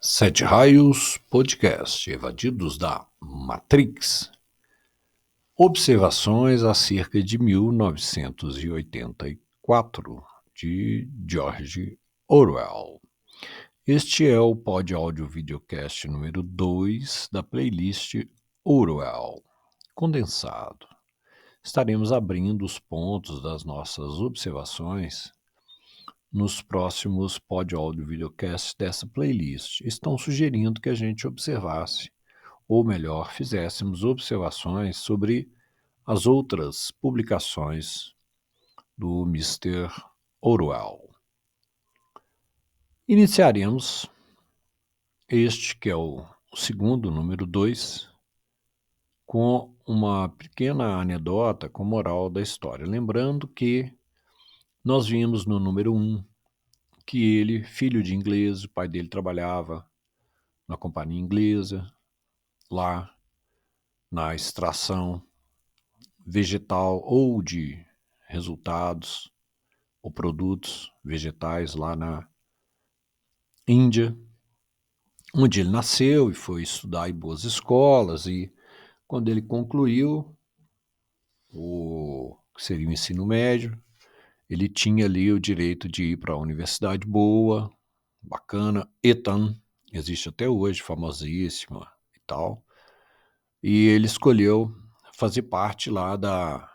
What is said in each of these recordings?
Sete Raios Podcast, evadidos da Matrix. Observações acerca de 1984, de George Orwell. Este é o pod áudio videocast número 2 da playlist Orwell, condensado. Estaremos abrindo os pontos das nossas observações nos próximos pod áudio videocasts dessa playlist. Estão sugerindo que a gente observasse, ou melhor, fizéssemos observações sobre as outras publicações do Mr. Orwell. Iniciaremos este, que é o segundo, número 2, com uma pequena anedota com moral da história. Lembrando que nós vimos no número 1 que ele, filho de inglês, o pai dele trabalhava na companhia inglesa, lá na extração vegetal ou de resultados ou produtos vegetais lá na Índia, onde ele nasceu e foi estudar em boas escolas, e quando ele concluiu o que seria o ensino médio, ele tinha ali o direito de ir para a universidade boa, bacana, Eton, existe até hoje, famosíssima e tal, e ele escolheu fazer parte lá da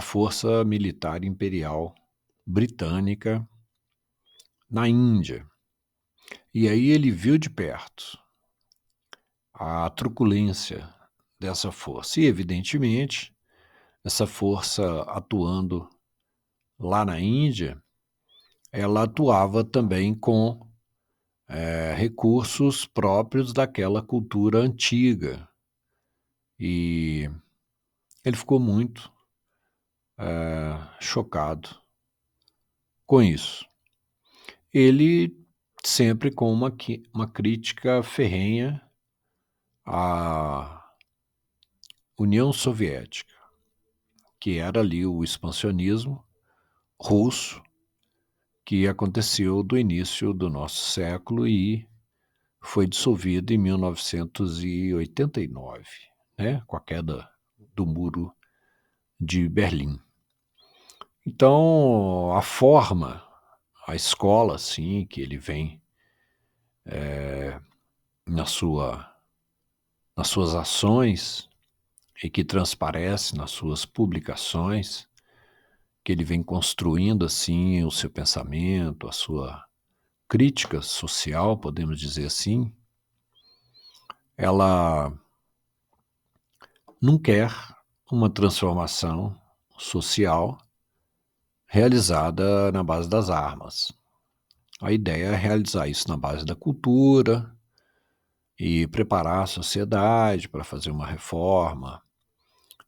Força Militar Imperial Britânica na Índia. E aí ele viu de perto a truculência dessa força. E, evidentemente, essa força atuando lá na Índia, ela atuava também com recursos próprios daquela cultura antiga. E ele ficou muito chocado com isso. Ele sempre com uma crítica ferrenha à União Soviética, que era ali o expansionismo russo que aconteceu do início do nosso século e foi dissolvido em 1989, né, com a queda do Muro de Berlim. Então, a forma, a escola, assim, que ele vem nas suas ações e que transparece nas suas publicações, que ele vem construindo assim o seu pensamento, a sua crítica social, podemos dizer assim, ela não quer uma transformação social realizada na base das armas. A ideia é realizar isso na base da cultura e preparar a sociedade para fazer uma reforma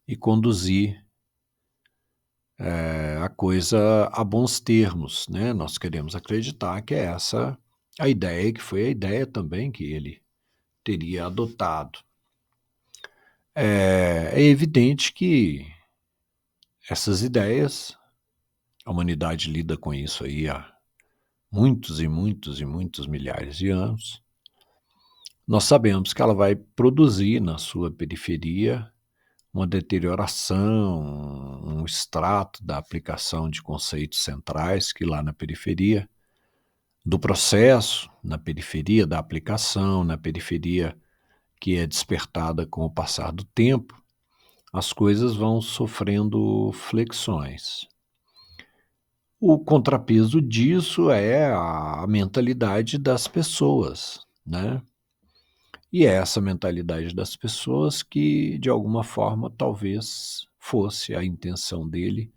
e conduzir a coisa a bons termos, né? Nós queremos acreditar que é essa a ideia, que foi a ideia também que ele teria adotado. É evidente que essas ideias, a humanidade lida com isso aí há muitos e muitos e muitos milhares de anos. Nós sabemos que ela vai produzir na sua periferia uma deterioração, um extrato da aplicação de conceitos centrais que lá na periferia do processo, na periferia da aplicação, na periferia que é despertada com o passar do tempo, as coisas vão sofrendo flexões. O contrapeso disso é a mentalidade das pessoas, né? E é essa mentalidade das pessoas que, de alguma forma, talvez fosse a intenção dele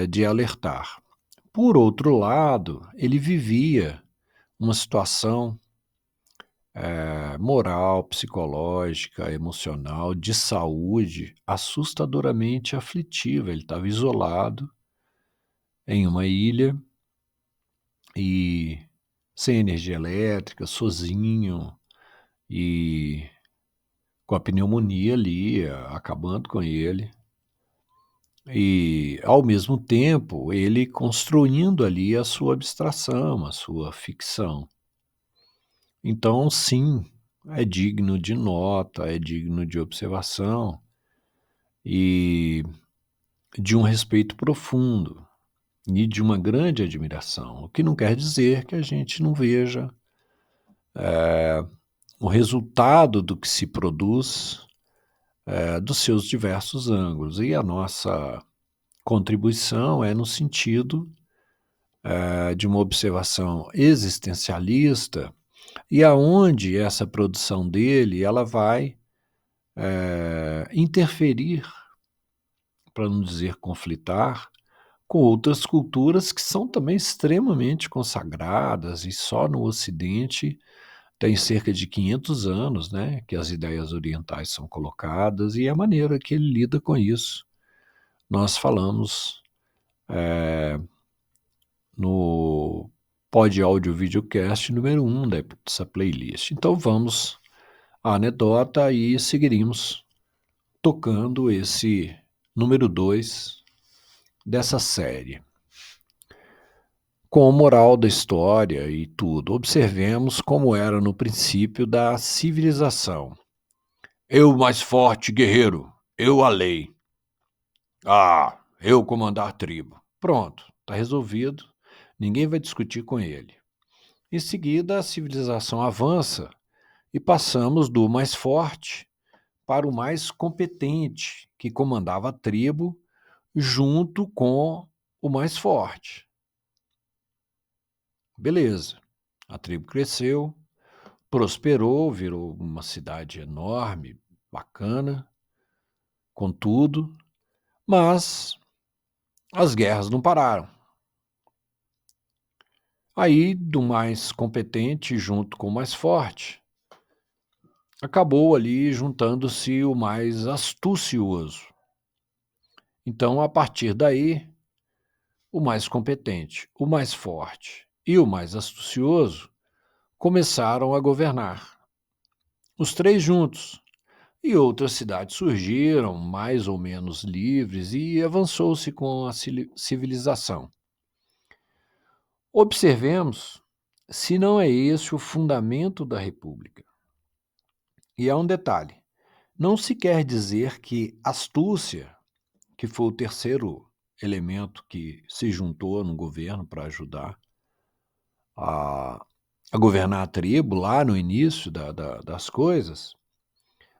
de alertar. Por outro lado, ele vivia uma situação moral, psicológica, emocional, de saúde, assustadoramente aflitiva. Ele estava isolado em uma ilha e sem energia elétrica, sozinho e com a pneumonia ali, acabando com ele. E, ao mesmo tempo, ele construindo ali a sua abstração, a sua ficção. Então, sim, é digno de nota, é digno de observação e de um respeito profundo e de uma grande admiração, o que não quer dizer que a gente não veja o resultado do que se produz dos seus diversos ângulos. E a nossa contribuição é no sentido de uma observação existencialista e aonde essa produção dele ela vai interferir, para não dizer conflitar, com outras culturas que são também extremamente consagradas e só no Ocidente tem cerca de 500 anos, né, que as ideias orientais são colocadas e a maneira que ele lida com isso. Nós falamos no Pod Áudio Videocast número 1 dessa playlist. Então vamos à anedota e seguiríamos tocando esse número 2 dessa série. Com a moral da história e tudo, observemos como era no princípio da civilização. Eu mais forte, guerreiro, eu a lei. Eu comandar a tribo. Pronto, está resolvido, ninguém vai discutir com ele. Em seguida, a civilização avança e passamos do mais forte para o mais competente, que comandava a tribo junto com o mais forte. Beleza, a tribo cresceu, prosperou, virou uma cidade enorme, bacana, com tudo, mas as guerras não pararam. Aí, do mais competente junto com o mais forte, acabou ali juntando-se o mais astucioso. Então, a partir daí, o mais competente, o mais forte e o mais astucioso começaram a governar. Os três juntos. E outras cidades surgiram, mais ou menos livres, e avançou-se com a civilização. Observemos se não é esse o fundamento da República. E há um detalhe: não se quer dizer que astúcia, que foi o terceiro elemento que se juntou no governo para ajudar a, a governar a tribo lá no início das coisas,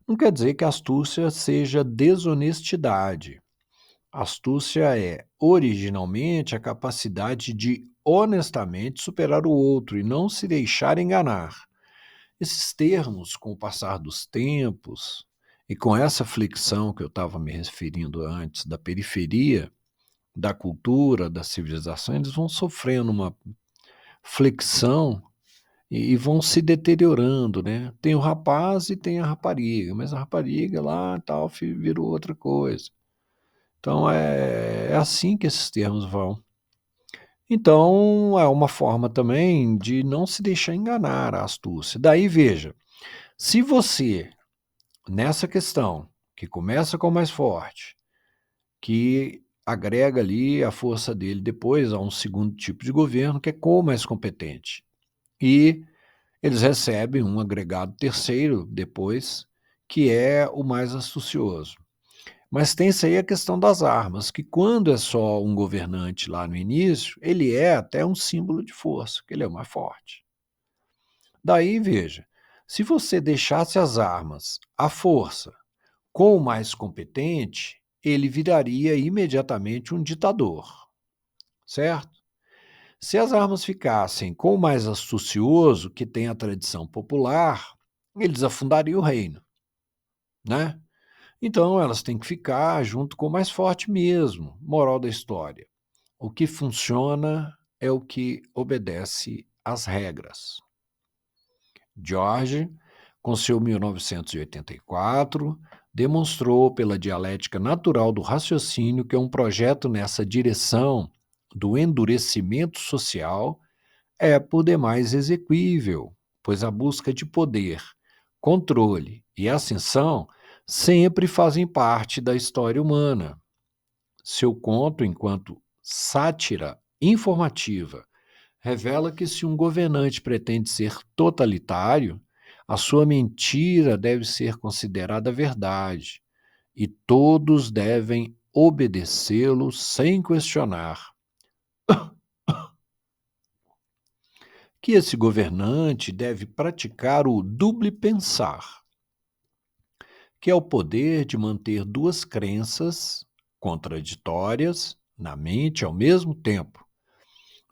não quer dizer que astúcia seja desonestidade. Astúcia é, originalmente, a capacidade de honestamente superar o outro e não se deixar enganar. Esses termos, com o passar dos tempos e com essa flexão que eu estava me referindo antes, da periferia, da cultura, da civilização, eles vão sofrendo uma flexão e vão se deteriorando, né? Tem o rapaz e tem a rapariga, mas a rapariga lá tal virou outra coisa. Então é assim que esses termos vão. Então é uma forma também de não se deixar enganar a astúcia. Daí veja, se você, nessa questão, que começa com o mais forte, que agrega ali a força dele depois a um segundo tipo de governo, que é com o mais competente. E eles recebem um agregado terceiro depois, que é o mais astucioso. Mas tem-se aí a questão das armas, que quando é só um governante lá no início, ele é até um símbolo de força, que ele é o mais forte. Daí, veja, se você deixasse as armas, a força, com o mais competente, ele viraria imediatamente um ditador, certo? Se as armas ficassem com o mais astucioso, que tem a tradição popular, eles afundariam o reino, né? Então elas têm que ficar junto com o mais forte mesmo. Moral da história: o que funciona é o que obedece às regras. George, com seu 1984, demonstrou pela dialética natural do raciocínio que um projeto nessa direção do endurecimento social é por demais exequível, pois a busca de poder, controle e ascensão sempre fazem parte da história humana. Seu conto, enquanto sátira informativa, Revela que se um governante pretende ser totalitário, a sua mentira deve ser considerada verdade e todos devem obedecê-lo sem questionar. Que esse governante deve praticar o duble pensar, que é o poder de manter duas crenças contraditórias na mente ao mesmo tempo,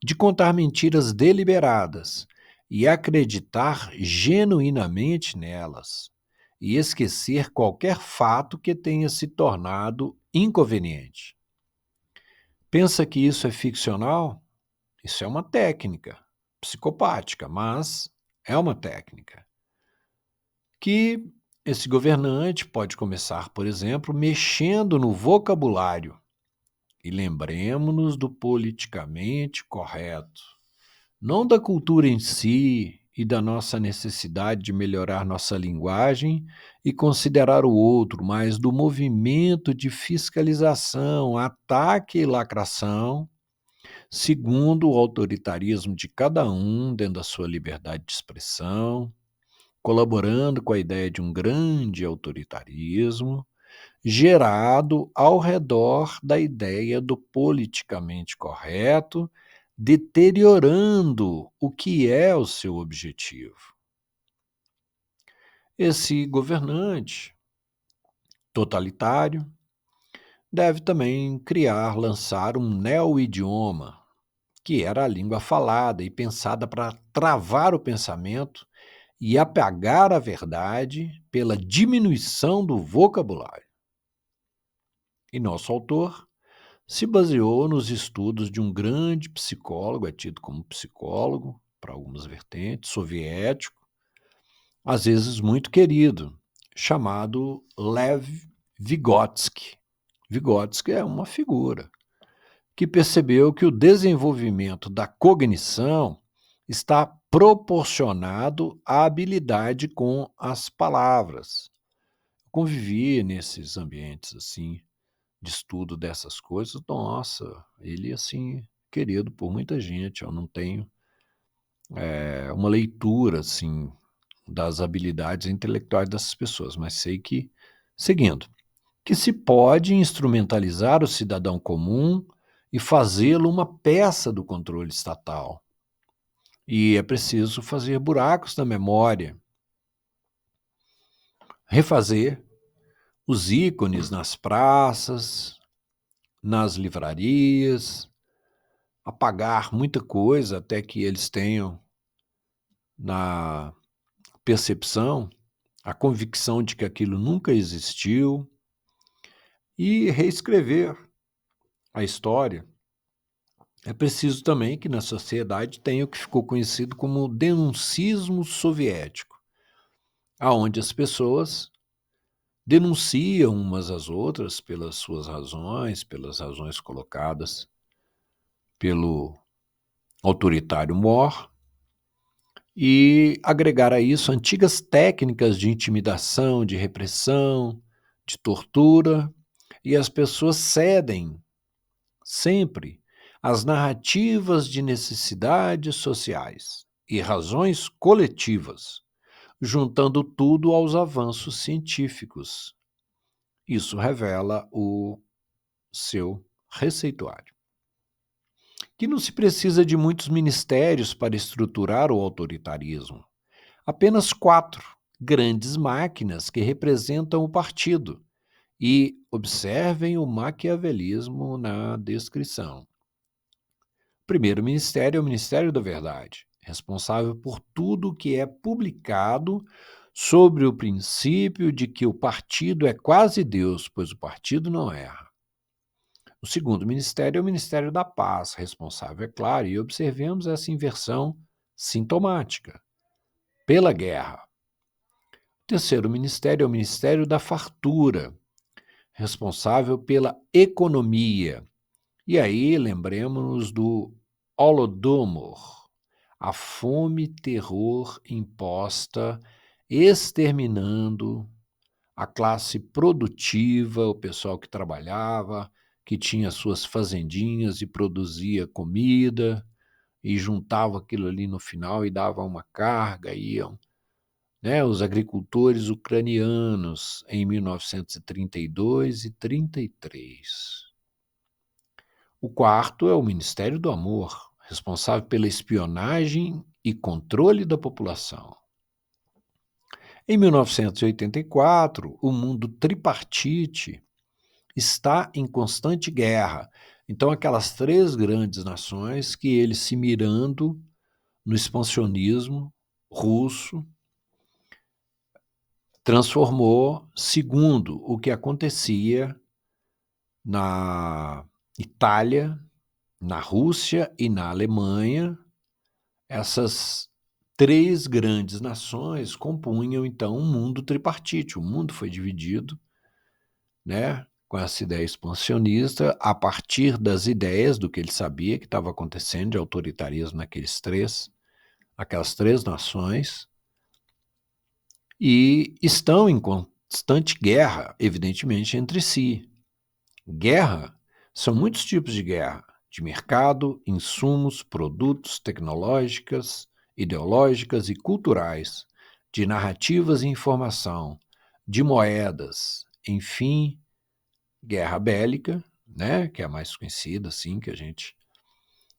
de contar mentiras deliberadas e acreditar genuinamente nelas, e esquecer qualquer fato que tenha se tornado inconveniente. Pensa que isso é ficcional? Isso é uma técnica psicopática, mas é uma técnica que esse governante pode começar, por exemplo, mexendo no vocabulário. E lembremos-nos do politicamente correto, não da cultura em si e da nossa necessidade de melhorar nossa linguagem e considerar o outro, mas do movimento de fiscalização, ataque e lacração, segundo o autoritarismo de cada um dentro da sua liberdade de expressão, colaborando com a ideia de um grande autoritarismo, gerado ao redor da ideia do politicamente correto, deteriorando o que é o seu objetivo. Esse governante totalitário deve também lançar um neo-idioma, que era a língua falada e pensada para travar o pensamento e apagar a verdade pela diminuição do vocabulário. E nosso autor se baseou nos estudos de um grande psicólogo, é tido como psicólogo, para algumas vertentes, soviético, às vezes muito querido, chamado Lev Vygotsky. Vygotsky é uma figura que percebeu que o desenvolvimento da cognição está proporcionado à habilidade com as palavras. Convivi nesses ambientes assim, de estudo dessas coisas, nossa, ele assim, querido por muita gente, eu não tenho uma leitura assim das habilidades intelectuais dessas pessoas, mas sei que, seguindo, que se pode instrumentalizar o cidadão comum e fazê-lo uma peça do controle estatal. E é preciso fazer buracos na memória, refazer os ícones nas praças, nas livrarias, apagar muita coisa até que eles tenham na percepção a convicção de que aquilo nunca existiu e reescrever a história. É preciso também que na sociedade tenha o que ficou conhecido como denuncismo soviético, aonde as pessoas denunciam umas às outras pelas razões colocadas pelo autoritário mor, e agregar a isso antigas técnicas de intimidação, de repressão, de tortura, e as pessoas cedem sempre às narrativas de necessidades sociais e razões coletivas, juntando tudo aos avanços científicos. Isso revela o seu receituário. Que não se precisa de muitos ministérios para estruturar o autoritarismo. Apenas 4 grandes máquinas que representam o partido. E observem o maquiavelismo na descrição. O primeiro ministério é o Ministério da Verdade, responsável por tudo que é publicado sobre o princípio de que o partido é quase Deus, pois o partido não erra. O segundo ministério é o Ministério da Paz, responsável, é claro, e observemos essa inversão sintomática, pela guerra. O terceiro ministério é o Ministério da Fartura, responsável pela economia. E aí, lembremos-nos do Holodomor, a fome-terror imposta, exterminando a classe produtiva, o pessoal que trabalhava, que tinha suas fazendinhas e produzia comida, e juntava aquilo ali no final e dava uma carga, iam, né, os agricultores ucranianos em 1932 e 33. O quarto é o Ministério do Amor, responsável pela espionagem e controle da população. Em 1984, o mundo tripartite está em constante guerra. Então, aquelas três grandes nações que ele se mirando no expansionismo russo transformou, segundo o que acontecia na Itália, na Rússia e na Alemanha, essas três grandes nações compunham então um mundo tripartite. O mundo foi dividido, né, com essa ideia expansionista, a partir das ideias do que ele sabia que estava acontecendo de autoritarismo aquelas três nações, e estão em constante guerra, evidentemente, entre si. Guerra são muitos tipos de guerra, de mercado, insumos, produtos, tecnológicas, ideológicas e culturais, de narrativas e informação, de moedas, enfim, guerra bélica, né, que é a mais conhecida, assim, que a gente...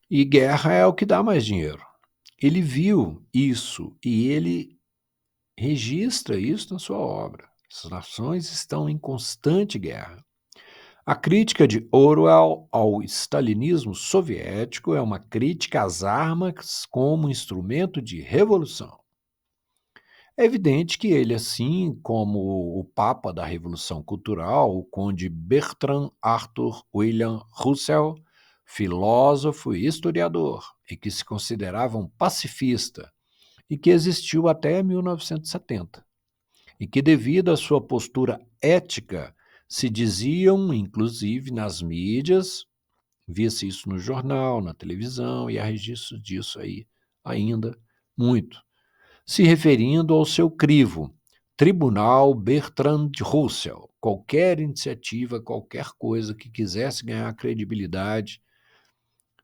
E guerra é o que dá mais dinheiro. Ele viu isso e ele registra isso na sua obra. As nações estão em constante guerra. A crítica de Orwell ao stalinismo soviético é uma crítica às armas como instrumento de revolução. É evidente que ele, assim como o Papa da Revolução Cultural, o conde Bertrand Arthur William Russell, filósofo e historiador, e que se considerava um pacifista, e que existiu até 1970, e que, devido à sua postura ética, se diziam, inclusive nas mídias, via-se isso no jornal, na televisão, e há registros disso aí ainda muito, se referindo ao seu crivo, Tribunal Bertrand Russell. Qualquer iniciativa, qualquer coisa que quisesse ganhar credibilidade,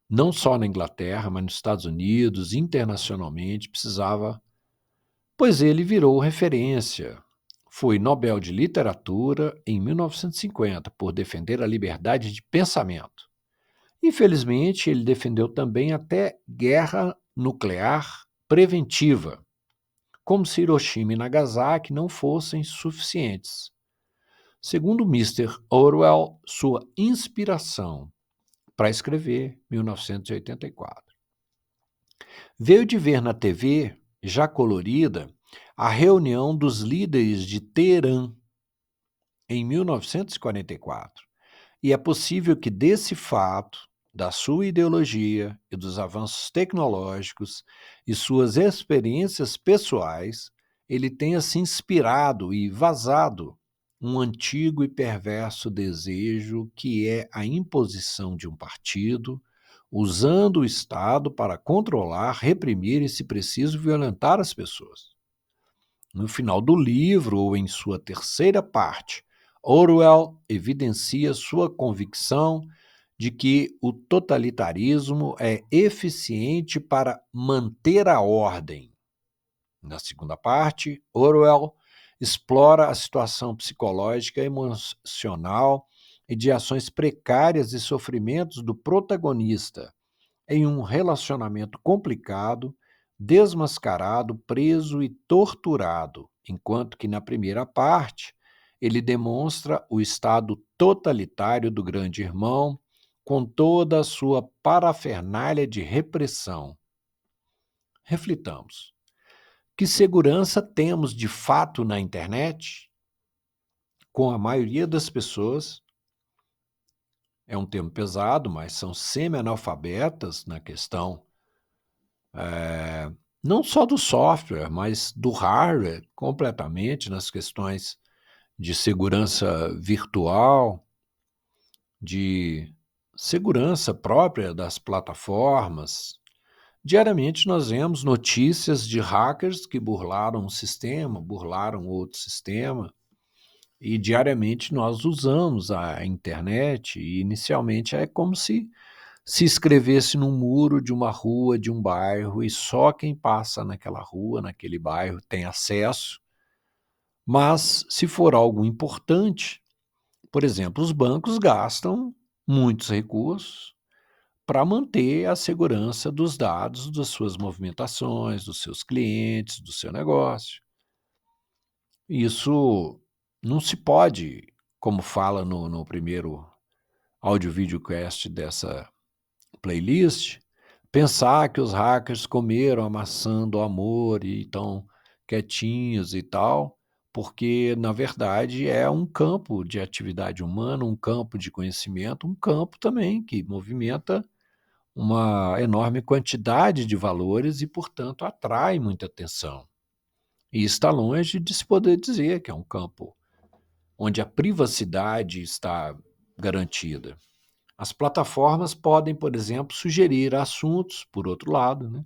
não só na Inglaterra, mas nos Estados Unidos, internacionalmente, precisava, pois ele virou referência. Foi Nobel de Literatura em 1950 por defender a liberdade de pensamento. Infelizmente, ele defendeu também até guerra nuclear preventiva, como se Hiroshima e Nagasaki não fossem suficientes. Segundo Mr. Orwell, sua inspiração para escrever 1984 veio de ver na TV, já colorida, a reunião dos líderes de Teherã em 1944. E é possível que desse fato, da sua ideologia e dos avanços tecnológicos e suas experiências pessoais, ele tenha se inspirado e vazado um antigo e perverso desejo que é a imposição de um partido, usando o Estado para controlar, reprimir e, se preciso, violentar as pessoas. No final do livro, ou em sua terceira parte, Orwell evidencia sua convicção de que o totalitarismo é eficiente para manter a ordem. Na segunda parte, Orwell explora a situação psicológica, emocional e de ações precárias e sofrimentos do protagonista em um relacionamento complicado, desmascarado, preso e torturado, enquanto que na primeira parte ele demonstra o estado totalitário do grande irmão com toda a sua parafernália de repressão. Reflitamos. Que segurança temos de fato na internet? Com a maioria das pessoas, é um termo pesado, mas são semi-analfabetas na questão não só do software, mas do hardware, completamente nas questões de segurança virtual, de segurança própria das plataformas. Diariamente nós vemos notícias de hackers que burlaram um sistema, burlaram outro sistema, e diariamente nós usamos a internet, e inicialmente é como se se escrevesse num muro de uma rua, de um bairro, e só quem passa naquela rua, naquele bairro, tem acesso. Mas, se for algo importante, por exemplo, os bancos gastam muitos recursos para manter a segurança dos dados das suas movimentações, dos seus clientes, do seu negócio. Isso não se pode, como fala no primeiro audio-videocast dessa playlist, pensar que os hackers comeram a maçã do amor e estão quietinhos e tal, porque, na verdade, é um campo de atividade humana, um campo de conhecimento, um campo também que movimenta uma enorme quantidade de valores e, portanto, atrai muita atenção. E está longe de se poder dizer que é um campo onde a privacidade está garantida. As plataformas podem, por exemplo, sugerir assuntos, por outro lado, né,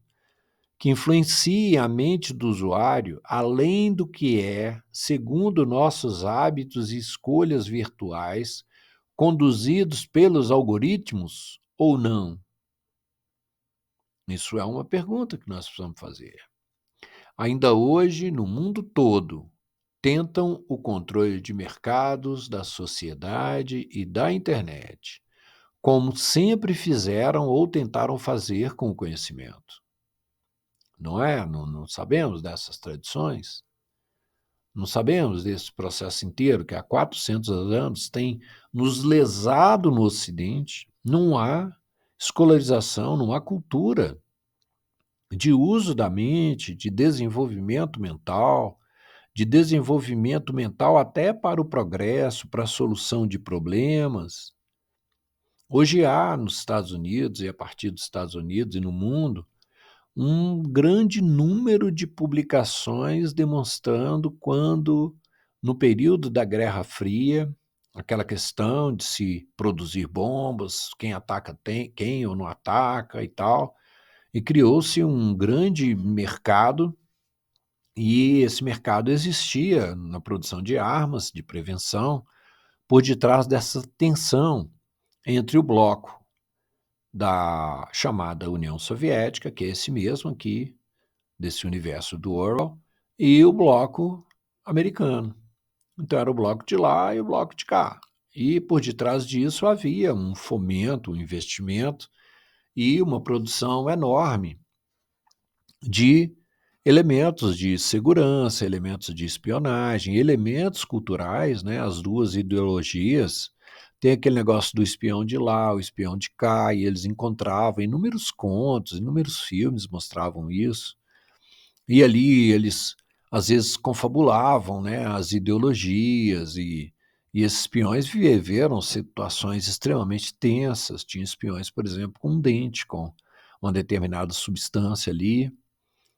que influenciem a mente do usuário além do que é, segundo nossos hábitos e escolhas virtuais, conduzidos pelos algoritmos ou não? Isso é uma pergunta que nós precisamos fazer. Ainda hoje, no mundo todo, tentam o controle de mercados, da sociedade e da internet, como sempre fizeram ou tentaram fazer com o conhecimento. Não é? Não sabemos dessas tradições? Não sabemos desse processo inteiro que há 400 anos tem nos lesado no Ocidente? Não há escolarização, não há cultura de uso da mente, de desenvolvimento mental até para o progresso, para a solução de problemas. Hoje há nos Estados Unidos, e a partir dos Estados Unidos e no mundo, um grande número de publicações demonstrando quando, no período da Guerra Fria, aquela questão de se produzir bombas, quem ataca quem ou não ataca e tal, e criou-se um grande mercado, e esse mercado existia na produção de armas, de prevenção, por detrás dessa tensão entre o bloco da chamada União Soviética, que é esse mesmo aqui, desse universo do Orwell, e o bloco americano. Então era o bloco de lá e o bloco de cá. E por detrás disso havia um fomento, um investimento e uma produção enorme de elementos de segurança, elementos de espionagem, elementos culturais, né? As duas ideologias. Tem aquele negócio do espião de lá, o espião de cá, e eles encontravam inúmeros contos, inúmeros filmes mostravam isso. E ali eles, às vezes, confabulavam, né, as ideologias, e esses espiões viveram situações extremamente tensas. Tinha espiões, por exemplo, com um dente, com uma determinada substância ali.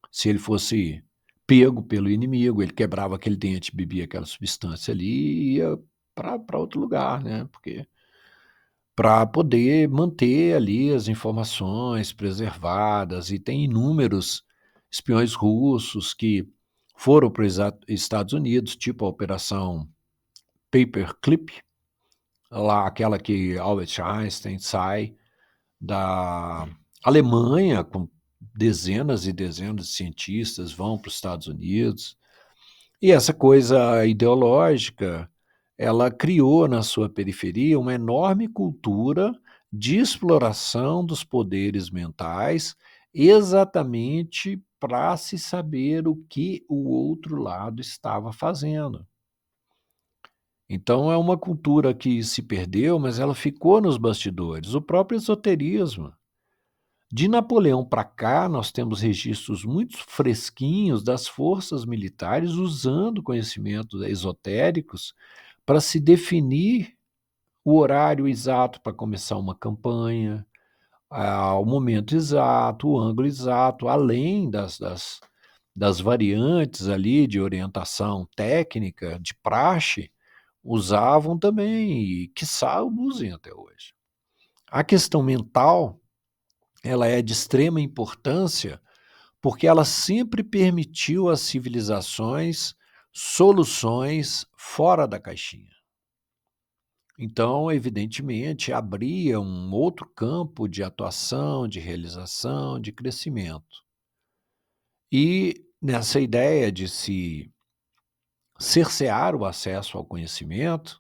Se ele fosse pego pelo inimigo, ele quebrava aquele dente, bebia aquela substância ali e ia para outro lugar, né? Porque para poder manter ali as informações preservadas, e tem inúmeros espiões russos que foram para os Estados Unidos, tipo a Operação Paperclip, lá aquela que Albert Einstein sai da Alemanha com dezenas e dezenas de cientistas, vão para os Estados Unidos. E essa coisa ideológica, ela criou na sua periferia uma enorme cultura de exploração dos poderes mentais, exatamente para se saber o que o outro lado estava fazendo. Então é uma cultura que se perdeu, mas ela ficou nos bastidores. O próprio esoterismo. De Napoleão para cá, nós temos registros muito fresquinhos das forças militares usando conhecimentos esotéricos para se definir o horário exato para começar uma campanha, o momento exato, o ângulo exato, além das variantes ali de orientação técnica, de praxe, usavam também e, quiçá, usem até hoje. A questão mental, ela é de extrema importância porque ela sempre permitiu às civilizações soluções fora da caixinha. Então, evidentemente, abria um outro campo de atuação, de realização, de crescimento. E nessa ideia de se cercear o acesso ao conhecimento,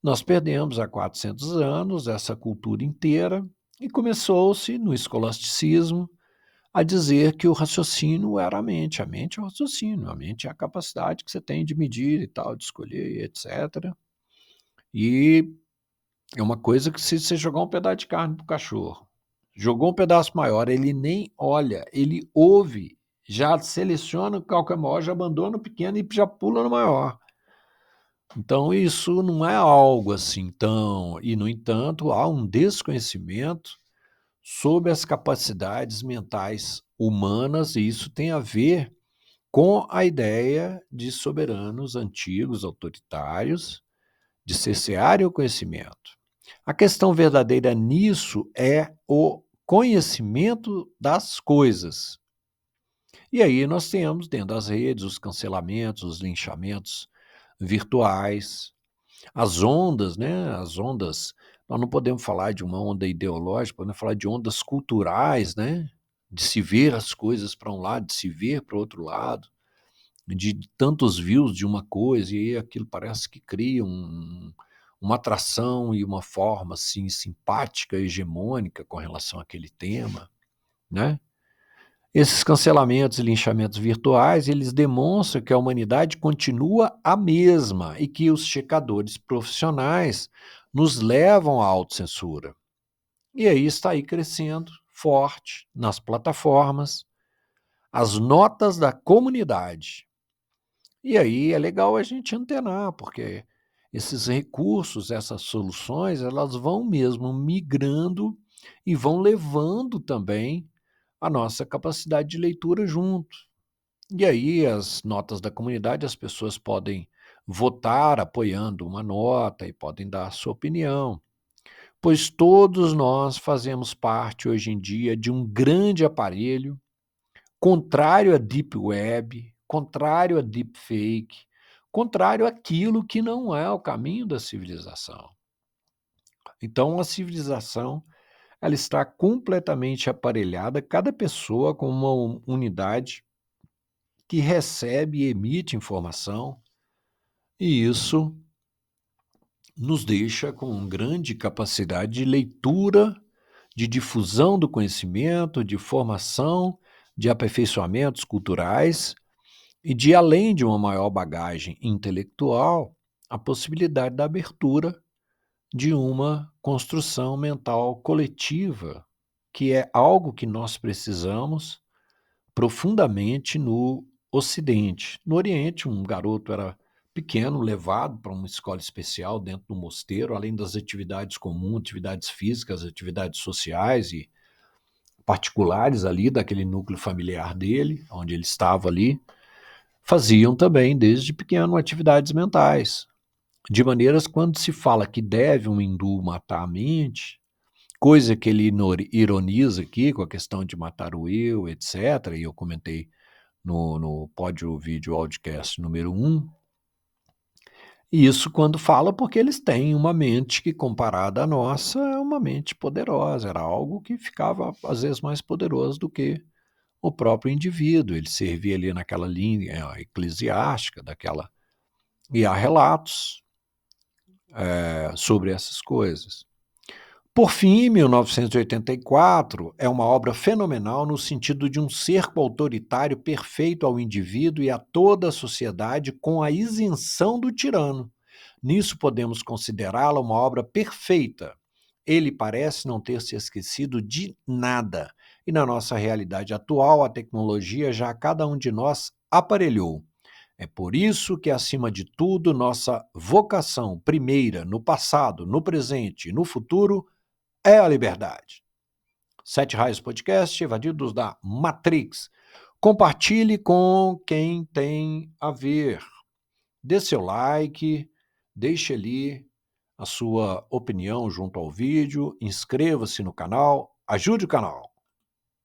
nós perdemos há 400 anos essa cultura inteira e começou-se, no escolasticismo, a dizer que o raciocínio era a mente. A mente é o raciocínio, a mente é a capacidade que você tem de medir e tal, de escolher, etc. E é uma coisa que se você jogar um pedaço de carne pro cachorro, jogou um pedaço maior, ele nem olha, ele ouve, já seleciona qual que é maior, já abandona o pequeno e já pula no maior. Então isso não é algo assim tão... E, no entanto, há um desconhecimento sobre as capacidades mentais humanas, e isso tem a ver com a ideia de soberanos antigos, autoritários, de cercearem o conhecimento. A questão verdadeira nisso é o conhecimento das coisas. E aí nós temos dentro das redes os cancelamentos, os linchamentos virtuais, as ondas, né? As ondas, nós não podemos falar de uma onda ideológica, podemos falar de ondas culturais, né? De se ver as coisas para um lado, de se ver para o outro lado, de tantos views de uma coisa, e aí aquilo parece que cria uma atração e uma forma assim, simpática, hegemônica com relação àquele tema, né? Esses cancelamentos e linchamentos virtuais, eles demonstram que a humanidade continua a mesma e que os checadores profissionais nos levam à autocensura. E aí está aí crescendo forte nas plataformas as notas da comunidade. E aí é legal a gente antenar, porque esses recursos, essas soluções, elas vão mesmo migrando e vão levando também a nossa capacidade de leitura junto. E aí as notas da comunidade, as pessoas podem votar apoiando uma nota e podem dar a sua opinião, pois todos nós fazemos parte hoje em dia de um grande aparelho contrário à Deep Web, contrário à Deepfake, contrário àquilo que não é o caminho da civilização. Então, a civilização, ela está completamente aparelhada, cada pessoa com uma unidade que recebe e emite informação, e isso nos deixa com grande capacidade de leitura, de difusão do conhecimento, de formação, de aperfeiçoamentos culturais, e de, além de uma maior bagagem intelectual, a possibilidade da abertura de uma construção mental coletiva, que é algo que nós precisamos profundamente no Ocidente. No Oriente, um garoto era pequeno, levado para uma escola especial dentro do mosteiro, além das atividades comuns, atividades físicas, atividades sociais e particulares ali daquele núcleo familiar dele, onde ele estava ali, faziam também, desde pequeno, atividades mentais. De maneiras, quando se fala que deve um hindu matar a mente, coisa que ele ironiza aqui com a questão de matar o eu, etc., e eu comentei no Pódio Vídeo Audiocast número 1, e isso quando fala porque eles têm uma mente que, comparada à nossa, é uma mente poderosa, era algo que ficava, às vezes, mais poderoso do que o próprio indivíduo, ele servia ali naquela linha eclesiástica, daquela... E há relatos sobre essas coisas. Por fim, 1984 é uma obra fenomenal no sentido de um cerco autoritário perfeito ao indivíduo e a toda a sociedade com a isenção do tirano. Nisso podemos considerá-la uma obra perfeita. Ele parece não ter se esquecido de nada. E na nossa realidade atual, a tecnologia já a cada um de nós aparelhou. É por isso que, acima de tudo, nossa vocação primeira no passado, no presente e no futuro é a liberdade. Sete Raios Podcast, evadidos da Matrix. Compartilhe com quem tem a ver. Dê seu like, deixe ali a sua opinião junto ao vídeo, inscreva-se no canal, ajude o canal.